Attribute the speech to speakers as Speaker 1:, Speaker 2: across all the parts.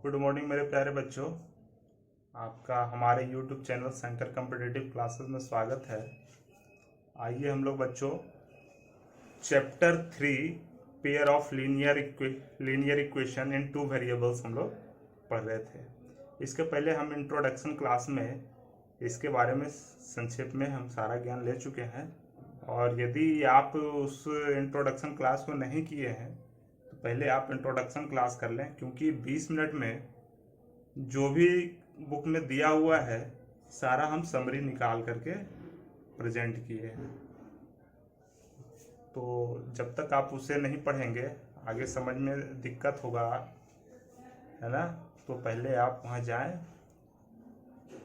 Speaker 1: Good morning मेरे प्यारे बच्चों। आपका हमारे YouTube channel Shankar competitive classes में स्वागत है। आइए हम लोग बच्चों chapter 3 pair of linear equation in two variables हम लोग पढ़ रहे थे। इसके पहले हम इंट्रोडक्शन क्लास में इसके बारे में संक्षेप में हम सारा ज्ञान ले चुके हैं, और यदि आप उस इंट्रोडक्शन क्लास को नहीं किए हैं तो पहले आप इंट्रोडक्शन क्लास कर लें, क्योंकि 20 मिनट में जो भी बुक में दिया हुआ है सारा हम समरी निकाल करके प्रेजेंट किए हैं। तो जब तक आप उसे नहीं पढ़ेंगे आगे समझ में दिक्कत होगा, है ना। तो पहले आप वहाँ जाएं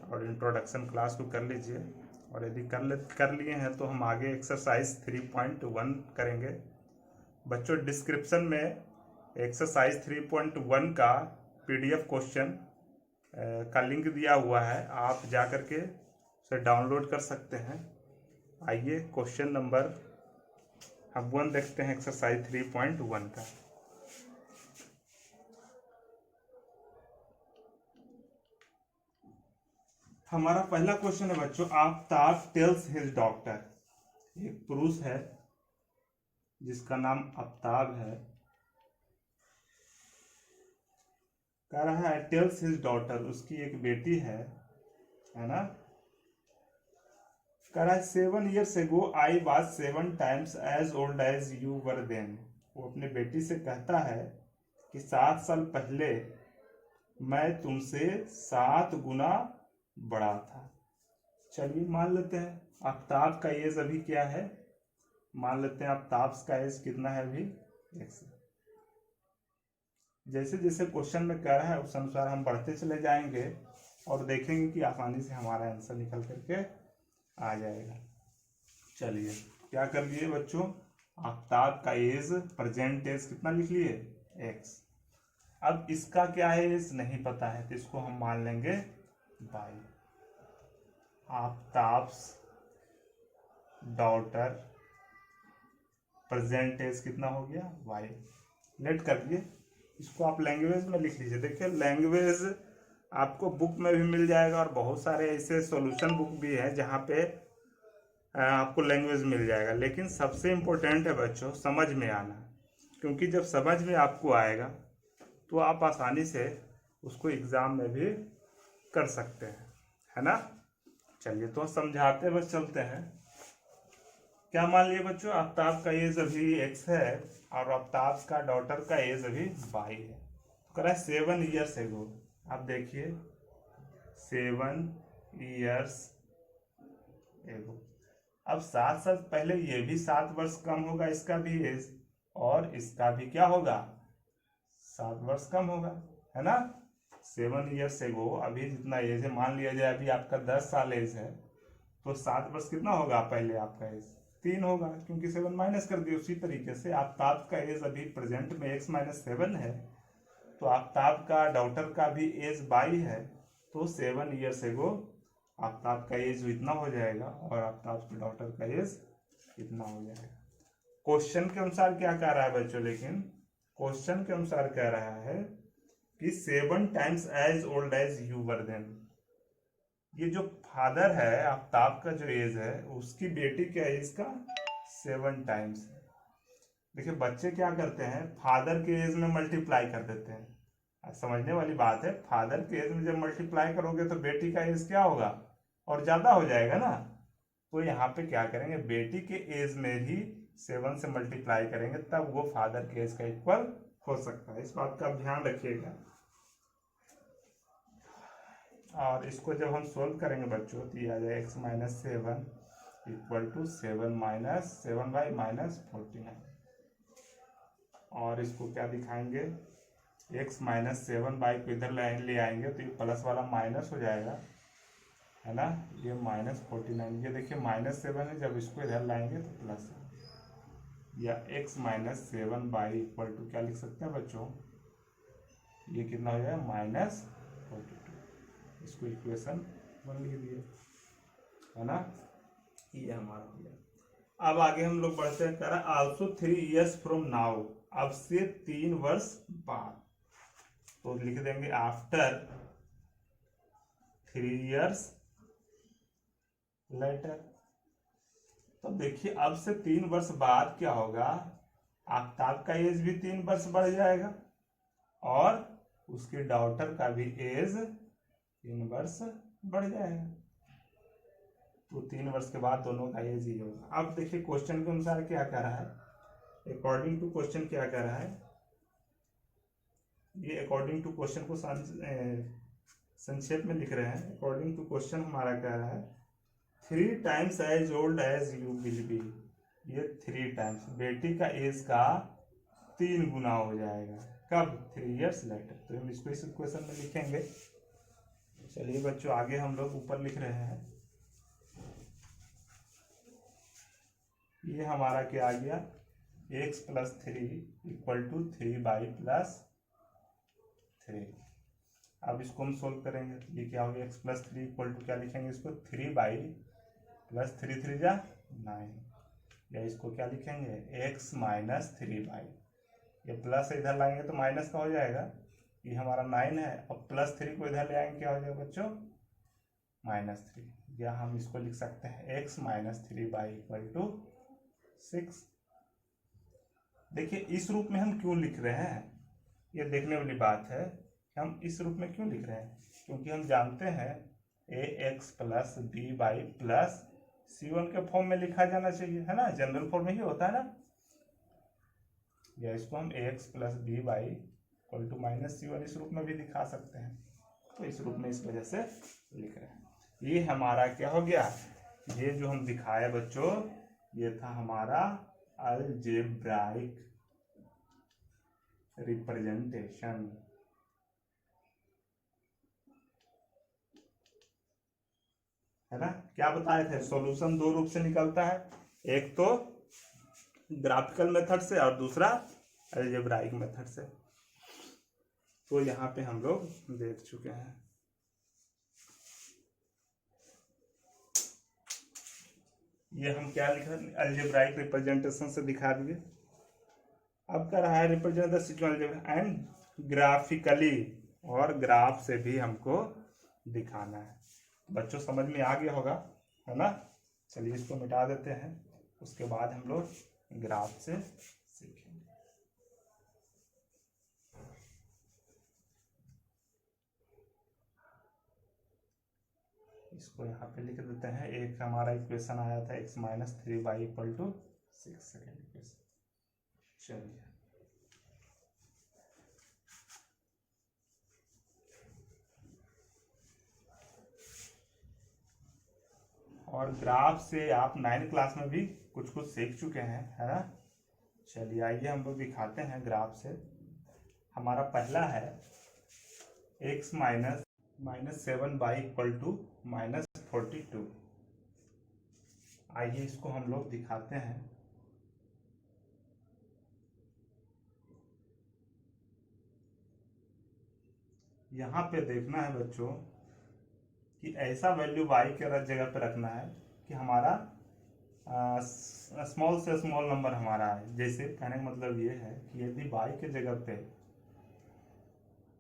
Speaker 1: और इंट्रोडक्शन क्लास को कर लीजिए, और यदि कर लिए हैं तो हम आगे एक्सरसाइज 3.1 करेंगे। बच्चों डिस्क्रिप्शन में एक्सरसाइज 3.1 का PDF क्वेश्चन का लिंक दिया हुआ है, आप जा कर के उसे डाउनलोड कर सकते हैं। आइए क्वेश्चन नंबर हम 1 देखते हैं, एक्सरसाइज 3.1 का। हमारा पहला क्वेश्चन है बच्चों, आफ्ताब टेल्स हिज डॉक्टर। एक पुरुष है जिसका नाम आफ्ताब है, कह रहा है टेल्स हिज डॉटर, उसकी एक बेटी है ना। कह रहा है 7 years ago I was 7 times as old as you were then। वो अपने बेटी से कहता है कि 7 साल पहले मैं तुमसे 7 गुना बड़ा था। चलिए मान लेते हैं आफ्ताब का एज अभी क्या है, मान लेते हैं आफ्ताब का एज कितना है अभी, जैसे जैसे क्वेश्चन में कह रहा है उस अनुसार हम बढ़ते चले जाएंगे और देखेंगे कि आसानी से हमारा आंसर निकल करके आ जाएगा। चलिए क्या कर लिए बच्चों, आफ्ताब का एज प्रेजेंट एज कितना लिख लिए x। अब इसका क्या है एज नहीं पता है तो इसको हम मान लेंगे y। Aftab daughter present age कितना हो गया y। लेट कर लिए, इसको आप लैंग्वेज में लिख लीजिए। देखिए लैंग्वेज आपको बुक में भी मिल जाएगा, और बहुत सारे ऐसे सॉल्यूशन बुक भी है जहाँ पे आपको लैंग्वेज मिल जाएगा। लेकिन सबसे इम्पोर्टेंट है बच्चों समझ में आना, क्योंकि जब समझ में आपको आएगा तो आप आसानी से उसको एग्ज़ाम में भी कर सकते हैं, है ना। चलिए तो समझाते हुए चलते हैं। क्या मान लिए बच्चों, आफ्ताब का एज अभी x है और आफ्ताब का डॉटर का एज अभी y है। तो कह रहा है 7 years ago। आप देखिए 7 years ago, अब 7 साल पहले ये भी 7 वर्ष कम होगा इसका भी एज, और इसका भी क्या होगा 7 वर्ष कम होगा, है ना। 7 years ago अभी जितना एज है, मान लिया जाए अभी आपका 10 साल एज है, तो 7 वर्ष कितना होगा पहले आपका एज 3 होगा, क्योंकि 7 माइनस कर दिए। उसी तरीके से आफ्ताब का एज अभी प्रेजेंट में x - 7 है, तो आफ्ताब का डॉटर का भी एज 22 है, तो 7 years ago आफ्ताब का एज इतना हो जाएगा और आफ्ताब के डॉटर का एज इतना हो जाएगा। क्वेश्चन के अनुसार क्या कह रहा है बच्चों, लेकिन क्वेश्चन के अनुसार कह रहा है कि 7 times as old as you were then। ये जो फादर है आफ्ताब का जो एज है उसकी बेटी का एज का 7 टाइम्स है। देखिए बच्चे क्या करते हैं, फादर के एज में मल्टीप्लाई कर देते हैं। समझने वाली बात है, फादर के एज में जब मल्टीप्लाई करोगे तो बेटी का एज क्या होगा और ज्यादा हो जाएगा ना। तो यहाँ पे क्या करेंगे, बेटी के एज में ही 7 से मल्टीप्लाई करेंगे, तब वो फादर के एज का इक्वल हो सकता है। इस बात का ध्यान रखिएगा। और इसको जब हम सोल्व करेंगे बच्चों तो ये आ जाए x - 7 इक्वल टू 7 - 7y - 49। और इसको क्या दिखाएंगे, x - 7y को इधर ले आएंगे तो ये प्लस वाला माइनस हो जाएगा, है ना। ये -49, ये देखिए -7 है, जब इसको इधर लाएंगे तो प्लस है, या x - 7y इक्वल टू क्या लिख सकते हैं बच्चों, ये कितना हो जाएगा -42। इसको इक्वेशन 1 लिख दिए, है ना। ये हमारा हो गया। अब आगे हम लोग बढ़ते हैं, करा आल्सो 3 years फ्रॉम नाउ, अब से 3 वर्ष बाद। तो लिख देंगे आफ्टर 3 years लेटर। तो देखिए अब से 3 वर्ष बाद क्या होगा, आफ्ताब का एज भी 3 वर्ष बढ़ जाएगा और उसके डॉटर का भी एज 3 वर्ष बढ़ जाएगा। तो 3 वर्ष के बाद दोनों का एज ही होगा। अब देखिए क्वेश्चन के अनुसार क्या कह रहा है, अकॉर्डिंग टू क्वेश्चन क्या कह रहा है, ये अकॉर्डिंग टू क्वेश्चन को संक्षेप में लिख रहे हैं। अकॉर्डिंग टू क्वेश्चन हमारा कह रहा है 3 times as old as you will be. ये 3 times बेटी का एज का 3 गुना हो जाएगा, कब, 3 years लेटर। तो हम इसको इस क्वेश्चन में लिखेंगे। चलिए बच्चों आगे हम लोग ऊपर लिख रहे हैं, ये हमारा क्या आ गया, x + 3 = 3/+3। अब इसको हम सोल्व करेंगे, ये क्या होगा, x + 3 = क्या लिखेंगे इसको, 3/+3 3 जा 9, या इसको क्या लिखेंगे x - 3/। ये प्लस इधर लाएंगे तो माइनस का हो जाएगा, ये हमारा 9 है, अब +3 को इधर ले आएंगे क्या हो जाएगा बच्चों, -3। या हम इसको लिख सकते हैं x - 3/= 6। देखिए इस रूप में हम क्यों लिख रहे हैं, ये देखने वाली बात है कि हम इस रूप में क्यों लिख रहे हैं, क्योंकि हम जानते हैं ax + by + c1 के फॉर्म में लिखा जाना चाहिए, है ना, जनरल फॉर्म में ही होता है ना। या इसको हम ax + by = -c1 इस रूप में भी दिखा सकते हैं। तो इस रूप में इस वजह से लिख रहे हैं। ये हमारा क्या हो गया, ये जो हम दिखाए बच्चों, ये था हमारा अलजेब्राइक रिप्रेजेंटेशन, है ना। क्या बताए थे, सॉल्यूशन 2 रूप से निकलता है, एक तो ग्राफिकल मेथड से और दूसरा अलजेब्राइक मेथड से। तो यहाँ पे हम लोग देख चुके हैं। ये हम क्या लिख रहे हैं, अलजेब्राइक रिप्रेजेंटेशन से दिखा दिए। अब क्या रहा है, represent the situation and graphically, और ग्राफ से भी हमको दिखाना है। बच्चों समझ में आ गया होगा, है ना। चलिए इसको मिटा देते हैं, उसके बाद हम लोग ग्राफ से सीखेंगे। इसको यहाँ पे लिख देते हैं। एक हमारा इक्वेशन आया था x - 3/= 6, सेकेंड इक्वेशन। चलिए और ग्राफ से आप 9th क्लास में भी कुछ कुछ सीख चुके हैं, है ना। चलिए आइए हम लोग दिखाते हैं ग्राफ से। हमारा पहला है x - 7/= -42। आइए इसको हम लोग दिखाते हैं। यहाँ पे देखना है बच्चों कि ऐसा वैल्यू y के जगह पे रखना है कि हमारा स्मॉल से स्मॉल नंबर हमारा है। जैसे कहने का मतलब ये है कि यदि y के जगह पे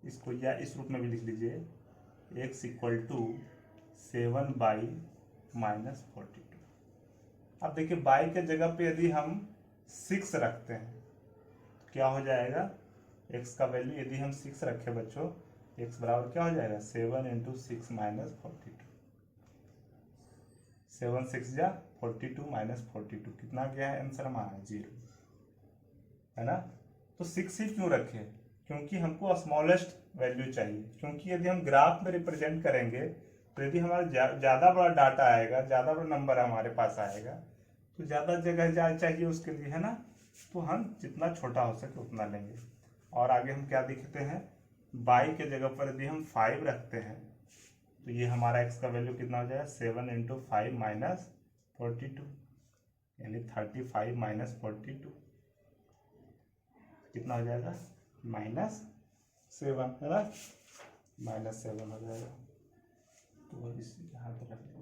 Speaker 1: इसको या इस रूप में भी लिख लीजिए, x = 7/-42। अब देखिए y के जगह पे यदि हम 6 रखते हैं तो क्या हो जाएगा, x का वैल्यू यदि हम 6 रखें बच्चों, x बराबर क्या हो जाएगा, 7 × 6 - 42। 7 × 6 = 42 - 42 कितना गया है आंसर हमारा 0, है ना। तो 6 ही क्यों रखे, क्योंकि हमको स्मॉलेस्ट वैल्यू चाहिए। क्योंकि यदि हम ग्राफ में रिप्रेजेंट करेंगे तो यदि हमारा ज़्यादा बड़ा डाटा आएगा, ज़्यादा बड़ा नंबर हमारे पास आएगा, तो ज़्यादा जगह चाहिए उसके लिए, है ना। तो हम जितना छोटा हो सके उतना लेंगे। और आगे हम क्या दिखते हैं, y के जगह पर यदि हम 5 रखते हैं तो ये हमारा x का वैल्यू कितना हो जाएगा, 7 × 5 - 42, यानी 35 - 42 कितना हो जाएगा, -7, है ना, -7 हो जाएगा। तो अब इसी यहाँ पे रख दो।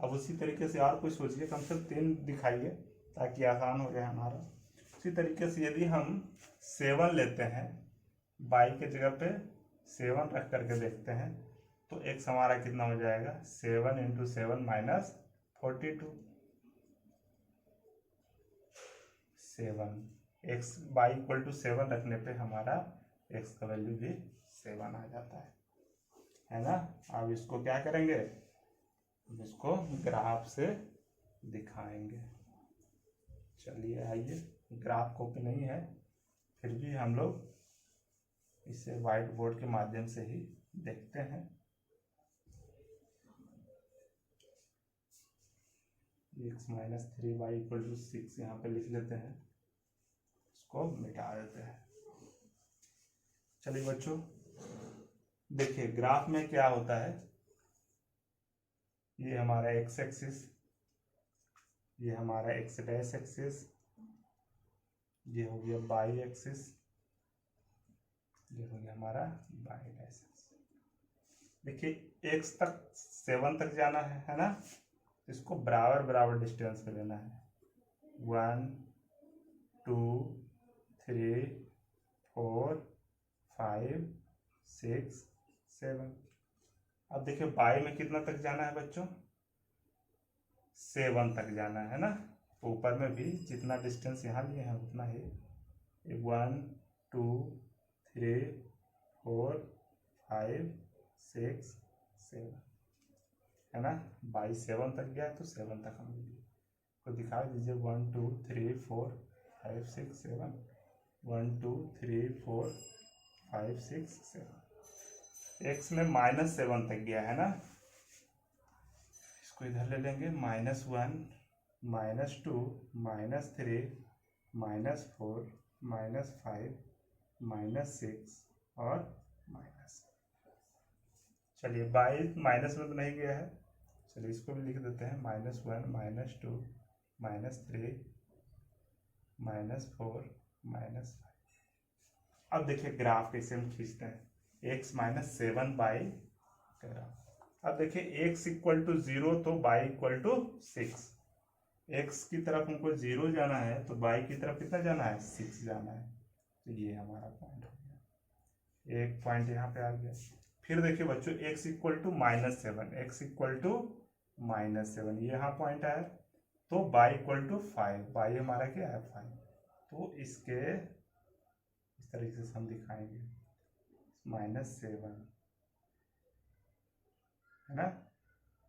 Speaker 1: अब उसी तरीके से और कोई सोचिए, कम से कम 3 दिखाइए ताकि आसान हो जाए हमारा। उसी तरीके से यदि हम 7 लेते हैं बाई के जगह पे 7 रख करके देखते हैं तो एक्स हमारा कितना हो जाएगा, 7 into 7 minus 42। 7 x y equal to 7 रखने पे हमारा एक्स का वैल्यू भी 7 आ जाता है ना। अब इसको क्या करेंगे, इसको ग्राफ से दिखाएंगे। चलिए आइए, ग्राफ कॉपी नहीं है फिर भी हम लोग इसे व्हाइट बोर्ड के माध्यम से ही देखते हैं। X minus 3y equal to 6 यहाँ पे लिख लेते हैं, इसको मिटा देते हैं। चलिए बच्चों देखिए ग्राफ में क्या होता है, ये हमारा एक्स एक्सिस, ये हमारा एक्स डैश एक्सिस, ये हो गया बाई एक्सिस, ये हो गया हमारा बाई डैश एक्सिस। देखिए एक्स तक 7 तक जाना है ना, इसको बराबर बराबर डिस्टेंस पे लेना है। 1 2 3 4 5 6 7। अब देखिए बाई में कितना तक जाना है बच्चों, 7 तक जाना है ना। ऊपर में भी जितना डिस्टेंस यहाँ लिए हैं उतना ही, 1 2 3 4 5 6 7 है ना। बाई 7 तक गया तो 7 तक हम लिए को दिखा दीजिए। 1 2 3 4 5 6 7, 1 2 3 4 5 6 7। एक्स में -7 तक गया है ना, इसको इधर ले लेंगे। -1 -2 -3 -4 -5 -6 और माइनस। चलिए बाई माइनस में तो नहीं गया है, चलिए इसको भी लिख देते हैं। -1 -2 -3 -4 -5। अब देखिए ग्राफ कैसे हम खींचते हैं, x माइनस 7 बाई ग्राफ। अब देखिए x इक्वल टू 0 तो बाई इक्वल टू 6। x की तरफ हमको 0 जाना है तो बाई की तरफ कितना जाना है, 6 जाना है। तो ये हमारा पॉइंट हो गया, एक पॉइंट यहाँ पे आ गया। फिर देखिए बच्चों x equal to -7, x equal to -7 ये यहाँ पॉइंट आया। तो बाई इक्वल टू 5, बाई हमारा क्या है 5। तो इसके इस तरीके से हम दिखाएंगे, -7 है ना।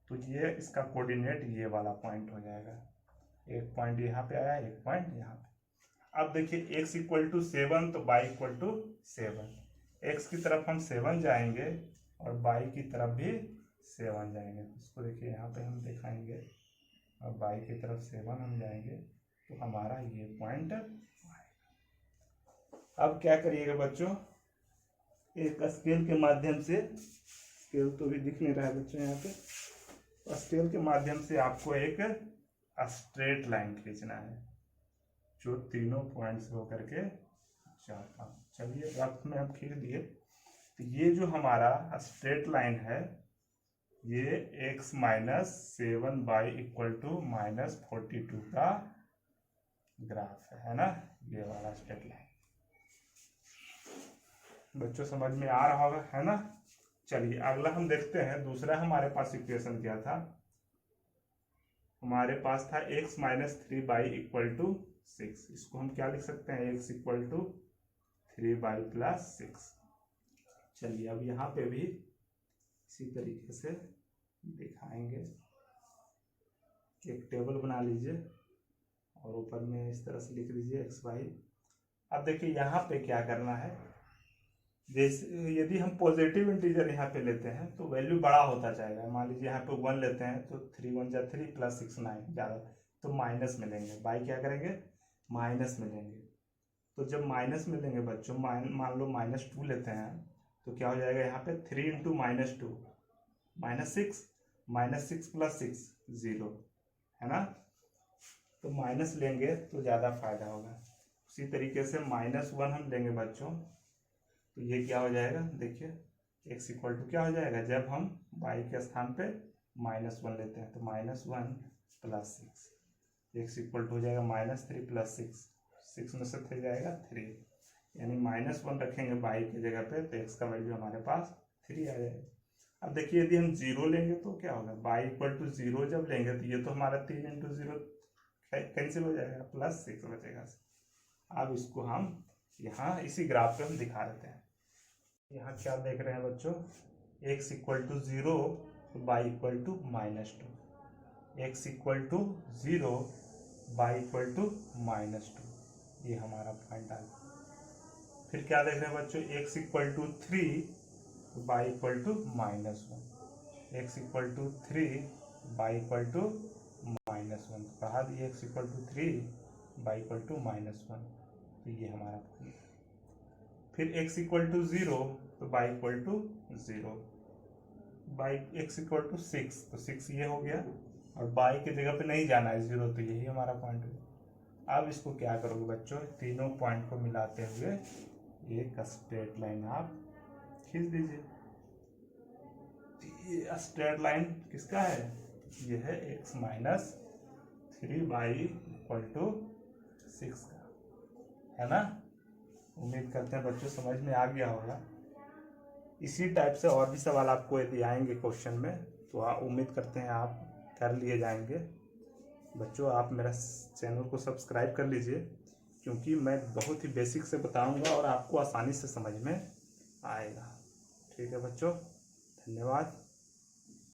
Speaker 1: तो ये इसका कोऑर्डिनेट ये वाला पॉइंट हो जाएगा। एक पॉइंट यहाँ पे आया, एक पॉइंट यहाँ पे। अब देखिए x इक्वल टू 7 तो बाई इक्वल टू 7। x की तरफ हम 7 जाएंगे और बाई की तरफ भी 7 जाएंगे। इसको देखिए यहाँ पे हम दिखाएंगे और बाई की तरफ 7 हम जाएंगे तो हमारा ये पॉइंट आएगा। अब क्या करिएगा बच्चों, एक स्केल के माध्यम से, स्केल तो भी दिख नहीं रहा है बच्चों यहाँ पे, स्केल के माध्यम से आपको एक स्ट्रेट लाइन खींचना है जो तीनों पॉइंट्स होकर के जाता। चलिए रफ में हम खींच दिए। तो ये जो हमारा स्ट्रेट लाइन है ये x minus 7 y equal to -42 का ग्राफ है ना, ये वाला स्ट्रेट लाइन। बच्चों समझ में आ रहा होगा है ना। चलिए अगला हम देखते हैं, दूसरा हमारे पास इक्वेशन क्या था, हमारे पास था x minus 3 y equal to 6। इसको हम क्या लिख सकते हैं, x equal to 3 y plus 6। चलिए अब यहाँ पे भी इसी तरीके से दिखाएंगे। एक टेबल बना लीजिए और ऊपर में इस तरह से लिख दीजिए x y। अब देखिए यहाँ पे क्या करना है, जैसे यदि हम पॉजिटिव इंटीजर यहाँ पे लेते हैं तो वैल्यू बड़ा होता जाएगा। मान लीजिए यहाँ पे 1 लेते हैं तो 3 1 जा 3 प्लस 6 9 ज़्यादा तो माइनस में लेंगे। बाई क्या करेंगे, माइनस में लेंगे। तो जब माइनस में लेंगे बच्चों, मान लो -2 लेते हैं तो क्या हो जाएगा यहाँ पे 3 इंटू -2 -6 प्लस 6 0 है ना। तो माइनस लेंगे तो ज़्यादा फायदा होगा। उसी तरीके से -1 हम लेंगे बच्चों तो ये क्या हो जाएगा, देखिए x इक्वल टू क्या हो जाएगा, जब हम y के स्थान पे -1 लेते हैं तो -1 प्लस 6, x इक्वल टू हो जाएगा -3 प्लस 6, 6 में से 3 जाएगा 3। यानी -1 रखेंगे बाई की जगह पे तो x का वैल्यू हमारे पास 3 आ जाएगा। अब देखिए यदि हम 0 लेंगे तो क्या होगा, बाई इक्वल टू 0 जब लेंगे तो ये तो हमारा 3 इंटू 0 कैंसिल हो जाएगा, +6 बचेगा। अब इसको हम यहाँ इसी ग्राफ पे हम दिखा देते हैं। यहाँ क्या देख रहे हैं बच्चों, x equal to 0 y equal to -2, x equal to 0 y equal to -2, ये हमारा पॉइंट आ गया। फिर क्या देख रहे हैं बच्चों, x equal to 3 y equal to -1, x equal to 3 y equal to -1, कहा दिए x equal to 3 y equal to -1, तो ये हमारा पॉइंट। फिर x इक्वल टू 0 तो y equal to 0, y x equal to 6 तो 6 ये हो गया, और बाई की जगह पे नहीं जाना है 0, तो यही हमारा पॉइंट है। अब इसको क्या करोगे बच्चों, तीनों पॉइंट को मिलाते हुए एक स्ट्रेट लाइन आप खींच दीजिए। ये स्ट्रेट लाइन किसका है, ये है x minus 3 y equal to 6 का, है ना। उम्मीद करते हैं बच्चों समझ में आ गया होगा। इसी टाइप से और भी सवाल आपको यदि आएंगे क्वेश्चन में तो उम्मीद करते हैं आप कर लिए जाएंगे। बच्चों आप मेरा चैनल को सब्सक्राइब कर लीजिए, क्योंकि मैं बहुत ही बेसिक से बताऊंगा और आपको आसानी से समझ में आएगा। ठीक है बच्चों, धन्यवाद।